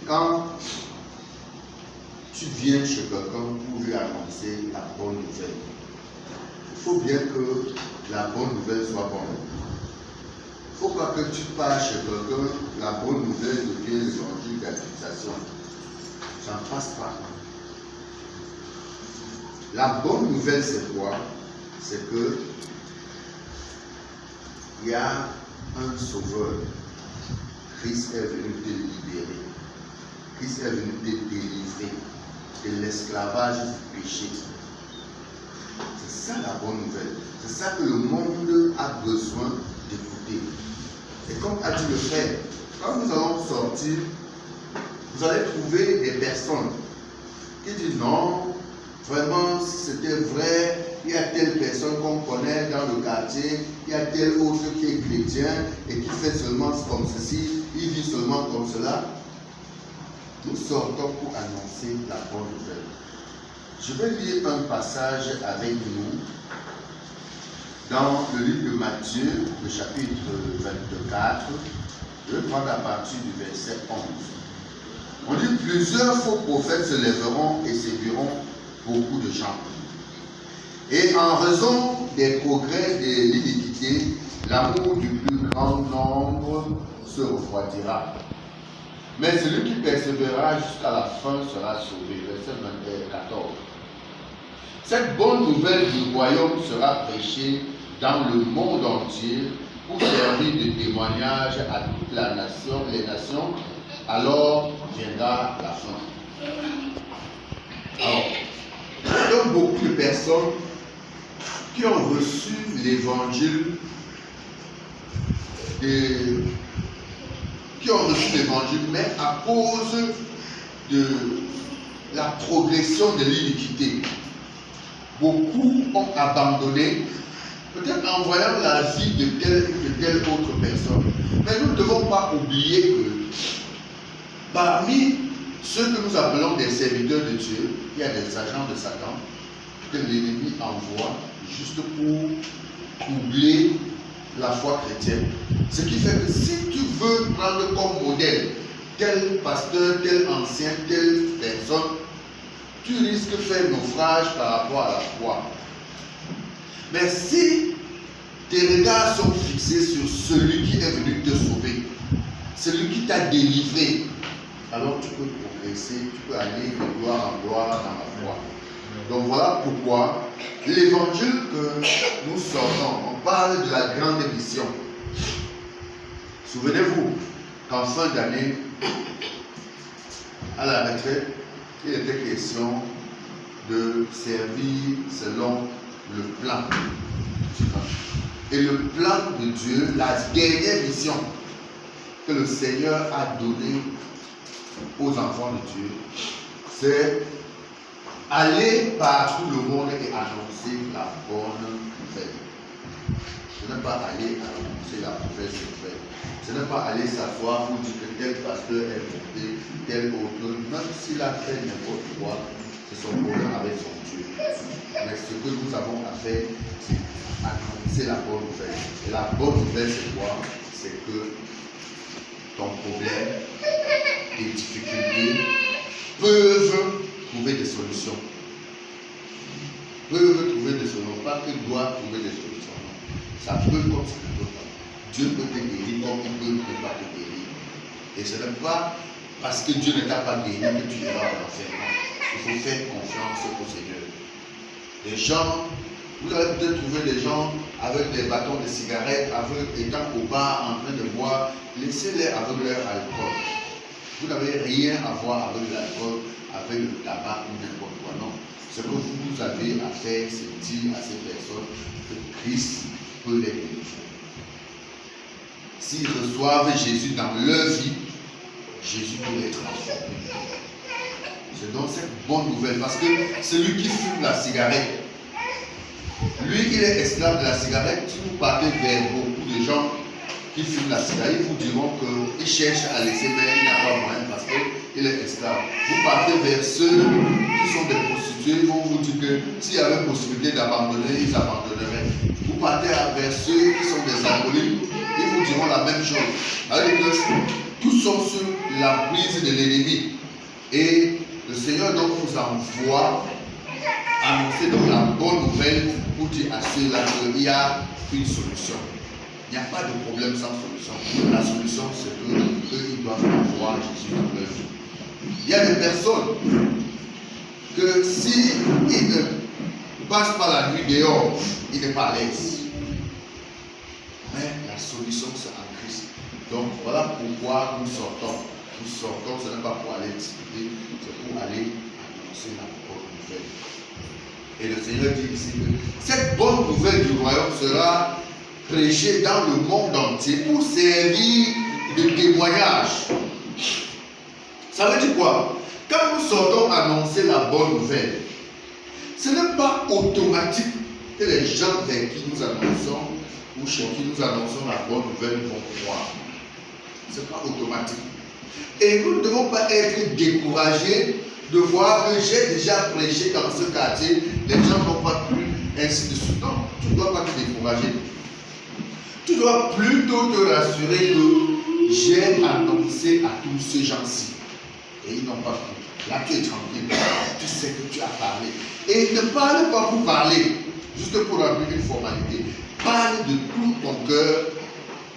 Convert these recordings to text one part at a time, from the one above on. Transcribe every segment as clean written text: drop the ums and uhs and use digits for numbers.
Quand tu viens chez quelqu'un pour lui annoncer la bonne nouvelle, il faut bien que la bonne nouvelle soit bonne. Il ne faut pas que tu pars chez quelqu'un, la bonne nouvelle devient l'évangile d'application. Ça ne passe pas. La bonne nouvelle, c'est quoi? C'est que il y a un sauveur. Christ est venu te libérer. Christ est venu te délivrer de l'esclavage du péché. C'est ça la bonne nouvelle. C'est ça que le monde a besoin d'écouter. Et comme a dit le frère, quand nous allons sortir, vous allez trouver des personnes qui disent non, vraiment, si c'était vrai, il y a telle personne qu'on connaît dans le quartier, il y a tel autre qui est chrétien et qui fait seulement comme ceci, il vit seulement comme cela. Nous sortons pour annoncer la bonne nouvelle. Je vais lire un passage avec nous dans le livre de Matthieu, le chapitre 24. Je vais prendre à partir du verset 11. On dit plusieurs faux prophètes se lèveront et séduiront beaucoup de gens. Et en raison des progrès de l'iniquité, l'amour du plus grand nombre se refroidira. Mais celui qui persévérera jusqu'à la fin sera sauvé. Verset 14. Cette bonne nouvelle du royaume sera prêchée dans le monde entier pour servir de témoignage à toute les nations. Alors viendra la fin. Alors, il y a beaucoup de personnes qui ont reçu l'évangile mais à cause de la progression de l'iniquité. Beaucoup ont abandonné, peut-être en voyant la vie de telle autre personne. Mais nous ne devons pas oublier que parmi ceux que nous appelons des serviteurs de Dieu, il y a des agents de Satan que l'ennemi envoie juste pour troubler la foi chrétienne. Ce qui fait que si tu veux prendre comme modèle tel pasteur, tel ancien, telle personne, tu risques de faire naufrage par rapport à la foi. Mais si tes regards sont fixés sur celui qui est venu te sauver, celui qui t'a délivré, alors tu peux progresser, tu peux aller de gloire en gloire dans la foi. Donc voilà pourquoi l'évangile que nous sortons, on parle de la grande mission. Souvenez-vous qu'en fin d'année, à la retraite, il était question de servir selon le plan. Et le plan de Dieu, la dernière mission que le Seigneur a donnée aux enfants de Dieu, c'est aller partout le monde et annoncer la bonne nouvelle. Ce n'est pas aller annoncer la mauvaise nouvelle. Ce n'est pas aller s'asseoir pour dire que tel pasteur est monté, tel autre, même s'il a fait n'importe quoi, c'est son problème avec son Dieu. Mais ce que nous avons à faire, c'est annoncer la bonne nouvelle. Et la bonne nouvelle, c'est quoi? C'est que ton problème, tes difficultés peuvent trouver des solutions. Peuvent trouver des solutions. Pas que doivent trouver des solutions. Ça peut comme ça ne peut pas. Dieu peut te guérir comme il peut ne pas te guérir. Et ce n'est pas parce que Dieu ne t'a pas guéri que tu iras en enfer. Il faut faire confiance au Seigneur. Les gens, vous allez peut-être trouver des gens avec des bâtons de cigarettes, étant au bar en train de boire, laissez-les avec leur alcool. Vous n'avez rien à voir avec l'alcool, avec le tabac ou n'importe quoi. Non. Ce que vous avez à faire, c'est dire à ces personnes que Christ peut les délivrer. S'ils reçoivent Jésus dans leur vie, Jésus peut les transformer. C'est donc cette bonne nouvelle, parce que celui qui fume la cigarette, lui, il est esclave de la cigarette. Si vous partez vers beaucoup de gens qui fument la cigarette, ils vous diront qu'ils cherchent à laisser, mais il n'y a pas moyen parce qu'il est esclave. Vous partez vers ceux qui sont des prostituées, ils vont vous dire que s'il y avait possibilité d'abandonner, ils abandonneraient. Vous partez vers ceux qui sont des alcooliques, ils vous diront la même chose. Alors que tous sont sous l'emprise de l'ennemi. Et le Seigneur donc nous envoie annoncer donc la bonne nouvelle pour dire à ceux-là qu'il y a une solution. Il n'y a pas de problème sans solution. La solution, c'est qu'eux, ils doivent croire Jésus dans leur vie. Il y a des personnes que si ils ne passent pas la nuit dehors, ils ne sont pas à l'aise. Mais la solution, c'est en Christ. Donc voilà pourquoi nous sortons. Nous sortons, ce n'est pas pour aller discuter, c'est pour aller annoncer la bonne nouvelle. Et le Seigneur dit ici que cette bonne nouvelle du royaume sera prêchée dans le monde entier pour servir de témoignage. Ça veut dire quoi? Quand nous sortons annoncer la bonne nouvelle, ce n'est pas automatique que les gens vers qui nous annonçons ou chez qui nous annonçons la bonne nouvelle vont croire. Ce n'est pas automatique. Et nous ne devons pas être découragés de voir que j'ai déjà prêché dans ce quartier, les gens n'ont pas cru, ainsi de suite. Non, tu ne dois pas te décourager. Tu dois plutôt te rassurer que j'ai annoncé à tous ces gens-ci. Et ils n'ont pas cru. Là, tu es tranquille. Tu sais que tu as parlé. Et ne parle pas pour parler, juste pour remplir une formalité. Parle de tout ton cœur.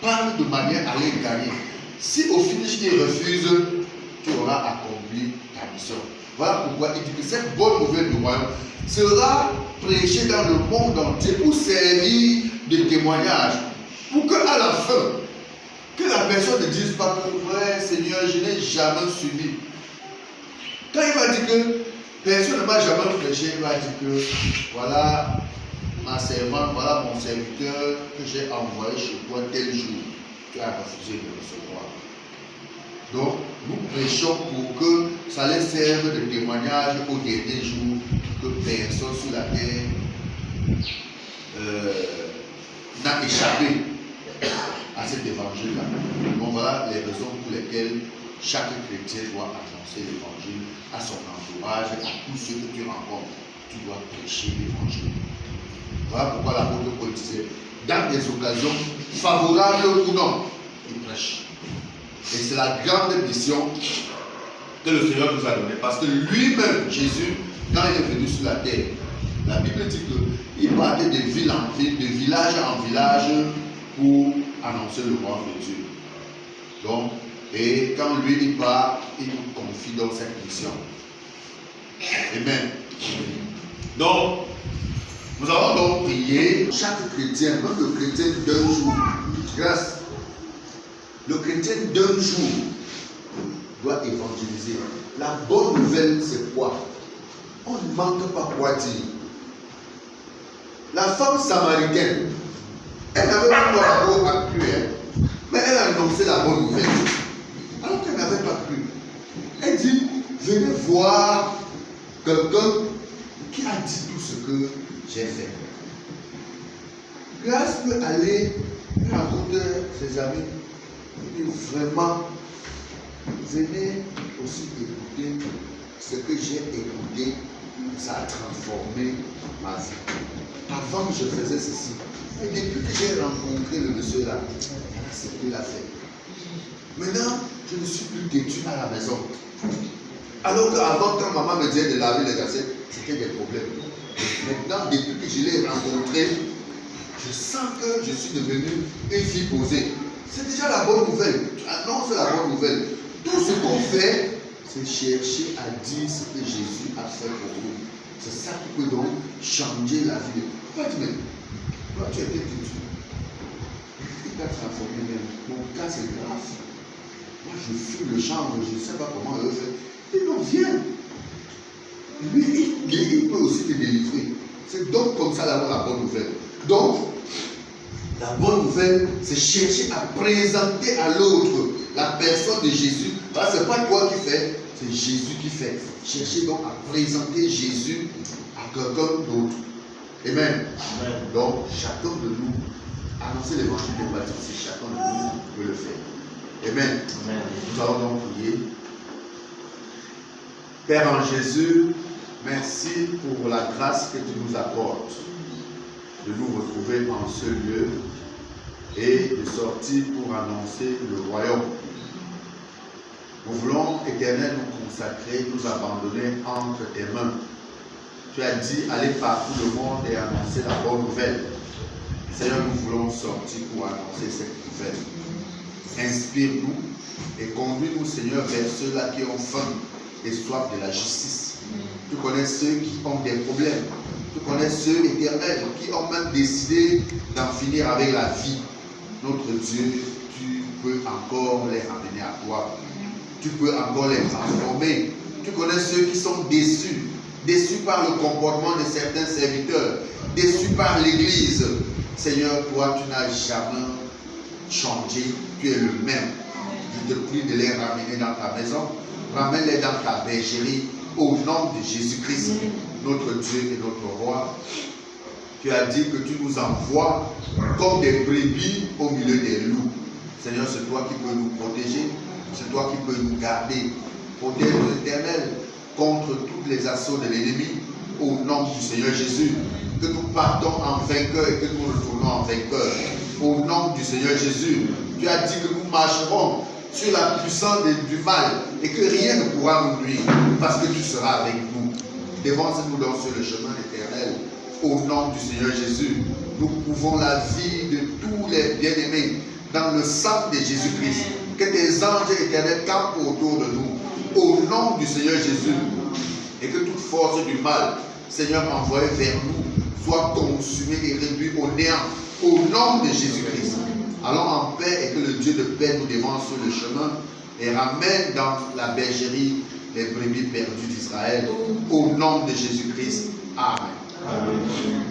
Parle de manière à les gagner. Si au finish ils refusent, tu auras accompli ta mission. Voilà pourquoi il dit que cette bonne nouvelle du royaume sera prêchée dans le monde entier pour servir de témoignage. Pour qu'à la fin, que la personne ne dise pas que ouais, Seigneur, je n'ai jamais suivi. Quand il va dire que personne ne m'a jamais prêché, il va dire que voilà ma servante, voilà mon serviteur que j'ai envoyé chez toi tel jour. Tu as refusé de recevoir. Donc, nous prêchons pour que ça les serve de témoignage au dernier jour, que personne sur la terre n'a échappé à cet évangile-là. Donc voilà les raisons pour lesquelles chaque chrétien doit annoncer l'évangile à son entourage, à tous ceux que tu rencontres. Tu dois prêcher l'évangile. Voilà pourquoi l'apôtre Paul disait, dans des occasions favorables ou non, il prêche. Et c'est la grande mission que le Seigneur nous a donnée. Parce que lui-même, Jésus, quand il est venu sur la terre, la Bible dit qu'il partait de ville en ville, de village en village pour annoncer le royaume de Dieu. Donc, et quand lui il part, il nous confie dans cette mission. Amen. Donc, nous avons donc prié, chaque chrétien, même le chrétien d'un jour, grâce, le chrétien d'un jour doit évangéliser. La bonne nouvelle, c'est quoi? On ne manque pas quoi dire. La femme samaritaine, elle n'avait pas encore cru, mais elle a annoncé la bonne nouvelle. Alors qu'elle n'avait pas cru. Elle dit, venez voir quelqu'un qui a dit tout ce que j'ai fait. Grâce peut aller rencontrer ses amis. Et vraiment, venez aussi écouter ce que j'ai écouté. Ça a transformé ma vie. Avant, je faisais ceci. Et depuis que j'ai rencontré le monsieur là, c'est ce qu'il a fait. Maintenant, je ne suis plus têtu à la maison. Alors qu'avant, quand maman me disait de laver les assiettes, c'était des problèmes. Maintenant, depuis que je l'ai rencontré, je sens que je suis devenu une fille posée. C'est déjà la bonne nouvelle. Tu annonces la bonne nouvelle. Tout ce qu'on fait, c'est chercher à dire ce que Jésus a fait pour nous. C'est ça qui peut donc changer la vie de nous. Pourquoi tu m'aimes? Toi, tu étais têtu. Il t'a transformé même. Mon cas, c'est grave. Moi, je fume le chanvre, je ne sais pas comment il fait. Et non, viens. Lui, il peut aussi te délivrer. C'est donc comme ça d'avoir la bonne nouvelle. Donc, la bonne nouvelle, c'est chercher à présenter à l'autre la personne de Jésus. Parce que ce n'est pas toi qui fais, c'est Jésus qui fait. Cherchez donc à présenter Jésus à quelqu'un d'autre. Amen. Amen. Donc, chacun de nous, annoncer l'évangile de baptême, si chacun de nous peut le faire. Amen. Amen. Nous allons donc prier. Père en Jésus, merci pour la grâce que tu nous accordes de nous retrouver en ce lieu et de sortir pour annoncer le royaume. Nous voulons, Éternel, nous consacrer, nous abandonner entre tes mains. Tu as dit, allez partout le monde et annoncer la bonne nouvelle. Seigneur, nous voulons sortir pour annoncer cette nouvelle. Inspire-nous et conduis-nous, Seigneur, vers ceux-là qui ont faim et soif de la justice. Tu connais ceux qui ont des problèmes. Tu connais ceux, Éternels, qui ont même décidé d'en finir avec la vie. Notre Dieu, tu peux encore les ramener à toi. Tu peux encore les transformer. Tu connais ceux qui sont déçus. Déçus par le comportement de certains serviteurs. Déçus par l'Église. Seigneur, toi, tu n'as jamais changé. Tu es le même. Je te prie de les ramener dans ta maison. Ramène-les dans ta bergerie. Au nom de Jésus-Christ, notre Dieu et notre Roi. Tu as dit que tu nous envoies comme des brebis au milieu des loups. Seigneur, c'est toi qui peux nous protéger. C'est toi qui peux nous garder. Protège-nous, Éternel, contre tous les assauts de l'ennemi. Au nom du Seigneur Jésus. Que nous partons en vainqueur et que nous retournons en vainqueur. Au nom du Seigneur Jésus. Tu as dit que nous marcherons sur la puissance du mal et que rien ne pourra nous nuire parce que tu seras avec nous. Devance-nous donc sur le chemin éternel. Au nom du Seigneur Jésus, nous pouvons la vie de tous les bien-aimés dans le sang de Jésus-Christ. Que tes anges éternels campent autour de nous. Au nom du Seigneur Jésus. Et que toute force du mal, Seigneur, envoyée vers nous, soit consumée et réduite au néant. Au nom de Jésus-Christ. Allons en paix et que le Dieu de paix nous devance sur le chemin et ramène dans la bergerie les brebis perdues d'Israël. Au nom de Jésus-Christ. Amen. Amen.